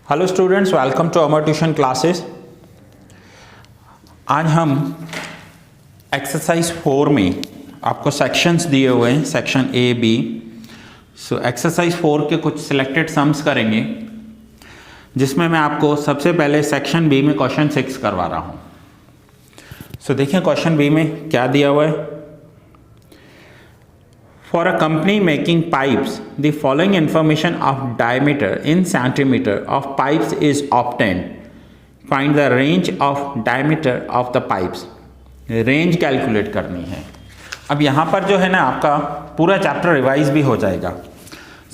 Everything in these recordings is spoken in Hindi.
Hello students, welcome to Amar tuition classes. आज हम एक्सरसाइज 4 में आपको सेक्शंस दिए हुए हैं, section A B. So exercise 4 के कुछ सिलेक्टेड सम्स करेंगे, जिसमें मैं आपको सबसे पहले सेक्शन बी में क्वेश्चन 6 करवा रहा हूँ। सो देखिए क्वेश्चन बी में क्या दिया हुआ है। For a company making pipes, the following information of diameter in centimeter of pipes is obtained. Find the range of diameter of the pipes. Range calculate करनी है। अब यहाँ पर जो है ना, आपका पूरा चैप्टर रिवाइज भी हो जाएगा।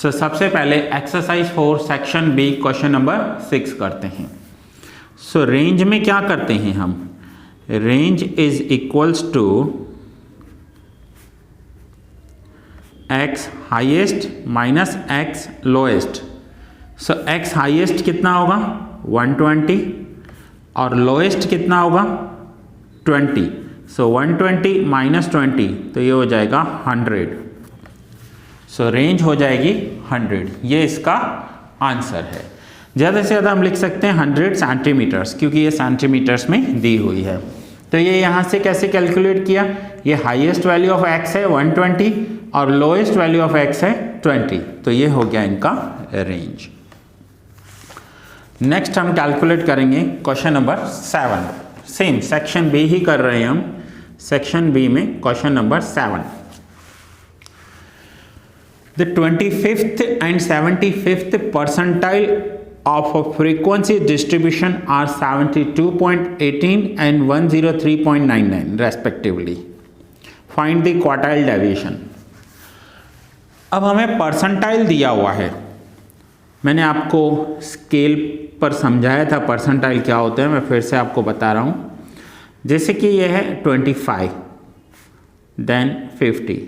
सो सबसे पहले exercise 4 section B question number 6 करते हैं। सो रेंज में क्या करते हैं हम? Range is equals to x highest minus x lowest. So x highest कितना होगा 120 और लोएस्ट कितना होगा 20। सो 120 माइनस 20 तो ये हो जाएगा 100। सो रेंज हो जाएगी 100। ये इसका आंसर है। ज़्यादा से ज़्यादा हम लिख सकते हैं 100 सेंटीमीटर्स, क्योंकि ये सेंटीमीटर्स में दी हुई है। तो ये यहाँ से कैसे कैलकुलेट किया? ये हाईएस्ट वैल्यू ऑफ x है 120 और लोएस्ट वैल्यू ऑफ x है 20, तो ये हो गया इनका रेंज। नेक्स्ट हम कैलकुलेट करेंगे question number 7। Same section B ही कर रहे हैं हम। सेक्शन बी में question number 7। The 25th and 75th percentile of a frequency distribution are 72.18 and 103.99 respectively. Find the quartile deviation. अब हमें परसेंटाइल दिया हुआ है। मैंने आपको स्केल पर समझाया था परसेंटाइल क्या होता है, मैं फिर से आपको बता रहा हूँ। जैसे कि यह है 25, देन 50,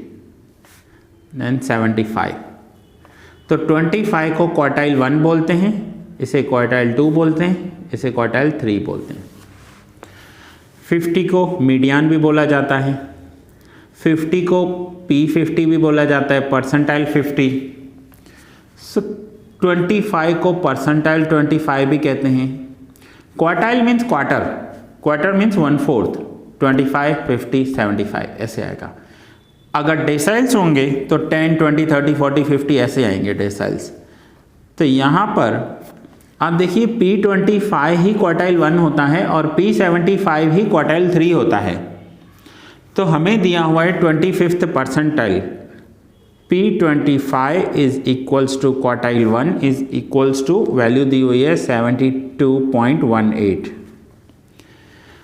देन 75। तो 25 को क्वार्टाइल 1 बोलते हैं, इसे क्वार्टाइल 2 बोलते हैं, इसे क्वार्टाइल 3 बोलते हैं। 50 को मीडियन भी बोला जाता है, 50 को P50 भी बोला जाता है, परसेंटाइल 50। सो 25 को परसेंटाइल 25 भी कहते हैं। Quartile means quarter, quarter means 1/4, 25, 50, 75 ऐसे आएगा। अगर डेसाइल्स होंगे तो 10, 20, 30, 40, 50 ऐसे आएंगे डेसाइल्स। तो यहाँ पर आप देखिए P25 ही क्वार्टाइल 1 होता है और P75 ही क्वार्टाइल 3 होता है। तो हमें दिया हुआ है 25th percentile. P25 is equals to quartile 1 is equals to value दी हुई है 72.18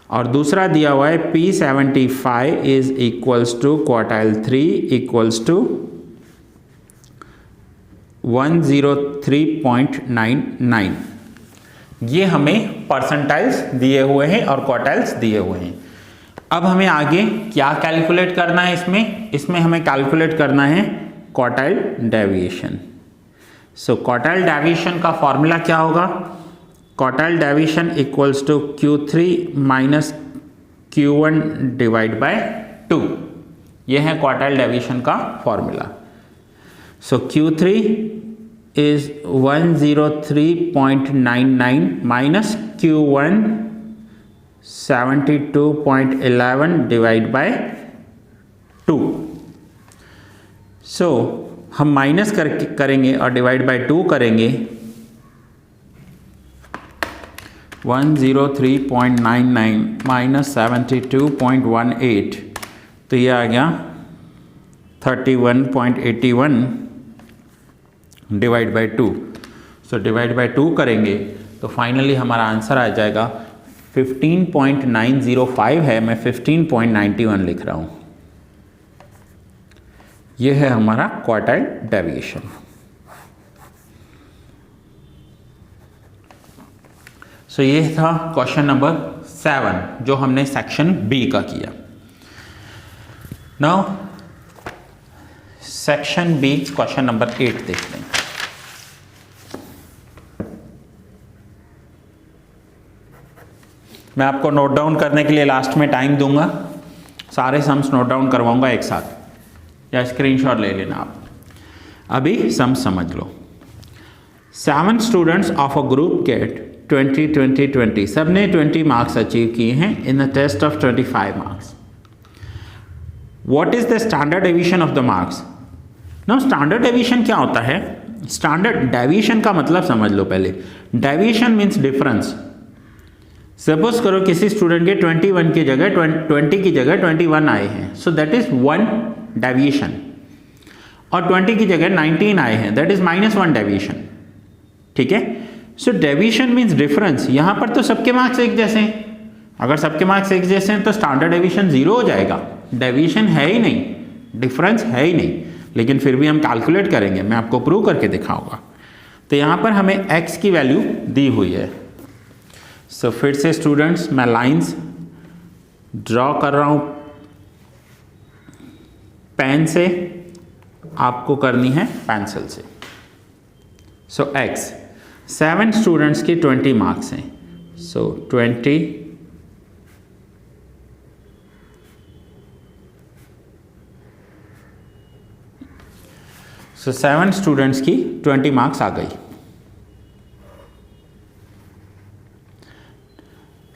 और दूसरा दिया हुआ है P75 is equals to quartile 3 equals to 103.99। ये हमें परसेंटाइल्स दिए हुए हैं और क्वार्टाइल्स दिए हुए हैं। अब हमें आगे क्या कैलकुलेट करना है? इसमें हमें कैलकुलेट करना है quartile deviation. So quartile deviation का फॉर्मूला क्या होगा? Quartile deviation equals to Q3 minus Q1 divide by 2। यह है क्वार्टाइल डेविएशन का formula. So Q3 is 103.99 minus Q1 72.11 divide by 2। So हम माइनस करेंगे और डिवाइड बाय 2 करेंगे। 103.99 माइनस 72.18 तो ये आ गया 31.81 divide by 2। So divide by 2 करेंगे तो फाइनली हमारा आंसर आ जाएगा 15.905 है, मैं 15.91 लिख रहा हूँ। यह है हमारा क्वार्टाइल डेविएशन। सो ये था क्वेश्चन नंबर 7 जो हमने सेक्शन बी का किया। Now section B question number 8 देखते हैं। मैं आपको नोट डाउन करने के लिए लास्ट में टाइम दूंगा, सारे सम्स नोट डाउन करवाऊंगा एक साथ या स्क्रीनशॉट ले लेना आप। अभी सम समझ लो। 7 students of a group get 20 सब ने 20 मार्क्स अचीव किए हैं in a test of 25 marks. What is the standard deviation of the marks? Now standard deviation क्या होता है? स्टैंडर्ड डेविएशन का मतलब समझ लो पहले. Deviation means difference. सपोज करो किसी स्टूडेंट के 21 की जगह 20 की जगह 21 आए हैं, सो दैट इज 1 डेविएशन. और 20 की जगह 19 आए हैं, दैट इज -1 डेविएशन. ठीक है. सो डेविएशन मीन्स डिफरेंस. यहां पर तो सबके मार्क्स एक जैसे हैं. अगर सबके मार्क्स एक जैसे हैं तो स्टैंडर्ड डेविएशन 0 हो जाएगा. डेविएशन है ही नहीं, डिफरेंस है ही नहीं, लेकिन फिर भी हम कैलकुलेट करेंगे. मैं आपको प्रूव करके दिखाऊंगा. तो यहां पर हमें x की वैल्यू दी हुई है. सो फिर से स्टूडेंट्स मैं लाइंस ड्रॉ कर रहा हूं पेन से, आपको करनी है पेंसिल से. सो x 7 स्टूडेंट्स की 20 मार्क्स हैं. सो 20 सो 7 स्टूडेंट्स की 20 मार्क्स आ गई.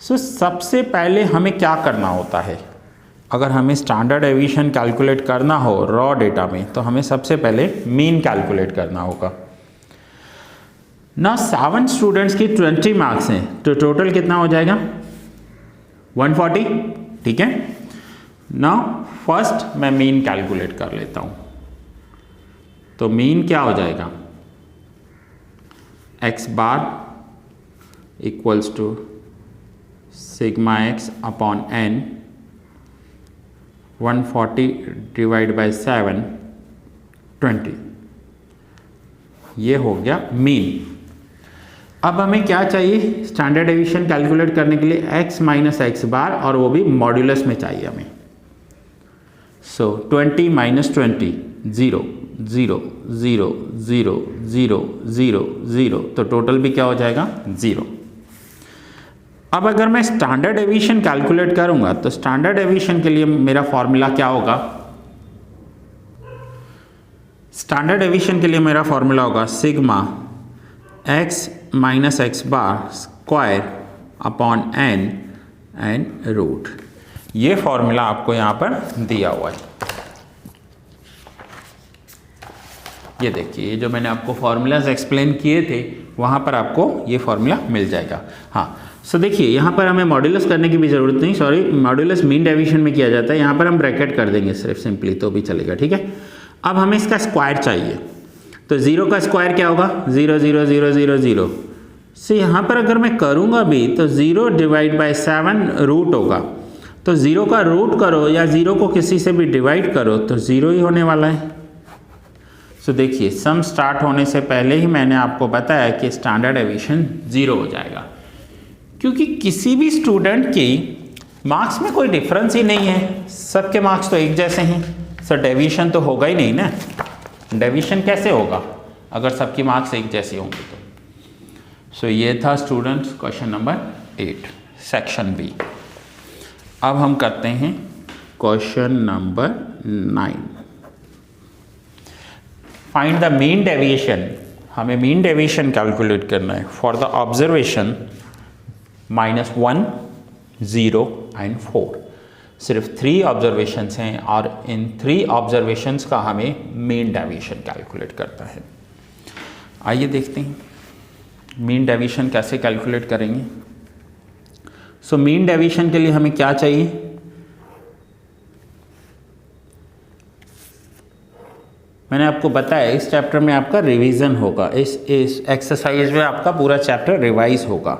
सो सबसे पहले हमें क्या करना होता है? अगर हमें स्टैंडर्ड डेविएशन कैलकुलेट करना हो रॉ डेटा में, तो हमें सबसे पहले मीन कैलकुलेट करना होगा. ना 7 स्टूडेंट्स की 20 मार्क्स हैं, तो टोटल कितना हो जाएगा? 140. ठीक है. ना फर्स्ट मैं मीन कैलकुलेट कर लेता हूं. तो मीन क्या हो जाएगा? x bar equals to sigma x upon n 140 divide by 7 20. ये हो गया मीन. अब हमें क्या चाहिए स्टैंडर्ड डेविएशन कैलकुलेट करने के लिए? x माइनस एक्स बार, और वो भी मॉड्यूलस में चाहिए हमें. सो 20 माइनस 20 0 0 0 0 0 0 0, तो टोटल भी क्या हो जाएगा? 0. अब अगर मैं स्टैंडर्ड डेविएशन कैलकुलेट करूंगा तो स्टैंडर्ड डेविएशन के लिए मेरा फॉर्मूला क्या होगा? स्टैंडर्ड डेविएशन के लिए मेरा फॉर्मूला होगा sigma x minus x bar square upon n and root. ये फॉर्मूला आपको यहां पर दिया हुआ है. ये देखिए, ये जो मैंने आपको फॉर्मूलाज एक्सप्लेन किए थे वहां पर आपको ये फॉर्मूला मिल जाएगा. हाँ. सो देखिए यहाँ पर हमें मॉड्यूलस करने की भी ज़रूरत नहीं. सॉरी, मॉड्यूलस मीन डेविएशन में किया जाता है. यहाँ पर हम ब्रैकेट कर देंगे सिर्फ सिंपली, तो भी चलेगा. ठीक है. अब हमें इसका स्क्वायर चाहिए. तो 0 का स्क्वायर क्या होगा? 0 0 0 0 0. सो यहाँ पर अगर मैं करूँगा भी तो 0 डिवाइड बाय 7 रूट होगा. तो 0 का रूट करो या 0 को किसी से भी डिवाइड करो तो 0 ही होने वाला है. सो देखिए, सम स्टार्ट होने से पहले ही मैंने आपको बताया कि स्टैंडर्ड डेविएशन 0 हो जाएगा, क्योंकि किसी भी स्टूडेंट की मार्क्स में कोई डिफरेंस ही नहीं है. सबके मार्क्स तो एक जैसे हैं. सो डेविएशन तो होगा ही नहीं ना. डेविएशन कैसे होगा अगर सबकी मार्क्स एक जैसी होंगी तो? सो ये था students question number 8 section B. अब हम करते हैं question number 9. Find the mean deviation. हमें मीन डेविएशन कैलकुलेट करना है फॉर द ऑब्जर्वेशन -1 0 एंड 4. सिर्फ 3 ऑब्जर्वेशंस हैं और इन 3 ऑब्जर्वेशंस का हमें मीन डेविएशन कैलकुलेट करना है. आइए देखते हैं मीन डेविएशन कैसे कैलकुलेट करेंगे. सो मीन डेविएशन के लिए हमें क्या चाहिए? मैंने आपको बताया इस चैप्टर में आपका रिवीजन होगा. इस एक्सरसाइज में आपका पूरा चैप्टर रिवाइज होगा.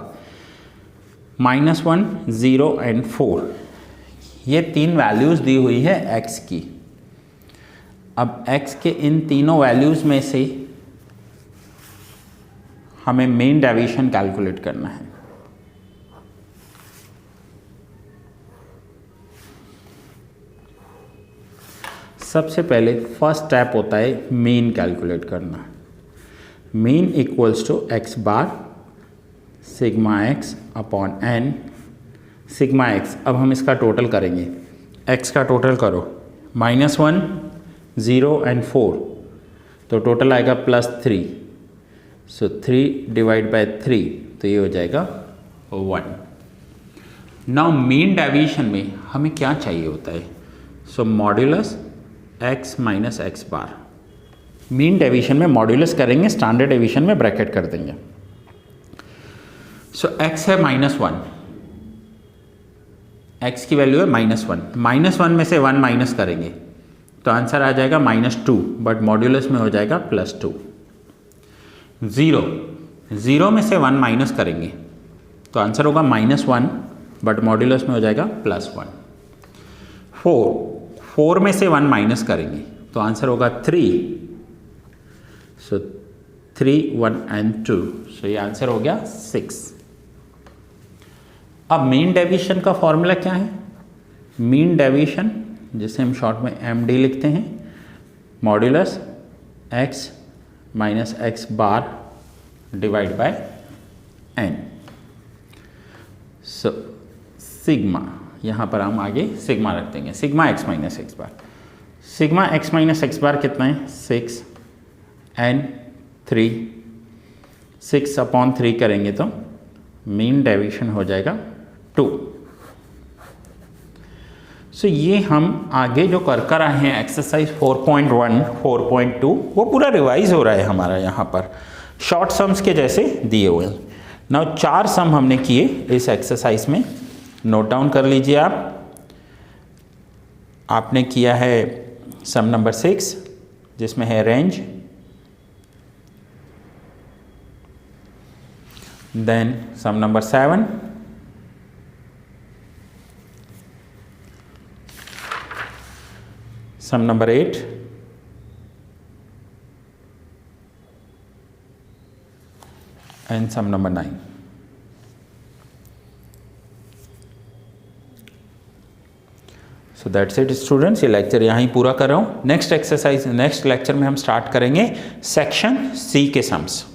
-1 0 एंड 4, ये 3 वैल्यूज़ दी हुई है x की. अब x के इन तीनों वैल्यूज़ में से हमें मीन डेविएशन कैलकुलेट करना है. सबसे पहले फर्स्ट स्टेप होता है मीन कैलकुलेट करना. Mean equals to x bar sigma x upon n. Sigma x, अब हम इसका टोटल करेंगे. x का टोटल करो. -1 0 एंड 4, तो टोटल आएगा +3. सो 3 डिवाइड बाय 3, तो ये हो जाएगा 1। नाउ मीन डेविएशन में हमें क्या चाहिए होता है? सो मॉड्यूलस x माइनस एक्स बार। मीन डेविएशन में मॉड्यूलस करेंगे, स्टैंडर्ड डेविएशन में ब्रैकेट कर देंगे। सो x है -1, x की वैल्यू है -1, -1 में से 1 माइनस करेंगे तो आंसर आ जाएगा -2, बट मॉड्यूलस में हो जाएगा +2। 0 में से 1 माइनस करेंगे तो आंसर होगा -1, बट मॉड्यूलस में हो जाएगा +1। 4 में से 1 माइनस करेंगे तो आंसर होगा 3। सो 3, 1 and 2, सो ये आंसर हो गया 6। अब मीन डेविएशन का फॉर्मूला क्या है? मीन डेविएशन, जिसे हम शॉर्ट में MD लिखते हैं, modulus x minus x bar divide by n। So sigma, यहाँ पर हम आगे सिग्मा रख देंगे, सिग्मा x माइनस एक्स बार। सिग्मा x माइनस एक्स बार कितना है? 6 n 3, 6/3 करेंगे तो मीन डेविएशन हो जाएगा 2। सो ये हम आगे जो कर आए हैं एक्सरसाइज 4.1, 4.2, वो पूरा रिवाइज हो रहा है हमारा यहाँ पर, शॉर्ट सम्स के जैसे दिए हुए हैं। नाउ 4 सम हमने किए इस एक्सरसाइज में, नोट डाउन कर लीजिए आप। आपने किया है सम नंबर 6 जिसमें है range, then sum number 7, sum number 8, and sum number 9। So that's it students, ये लेक्चर यहाँ ही पूरा कर रहा हूँ। नेक्स्ट एक्सरसाइज, नेक्स्ट लेक्चर में हम स्टार्ट करेंगे सेक्शन C के सम्स।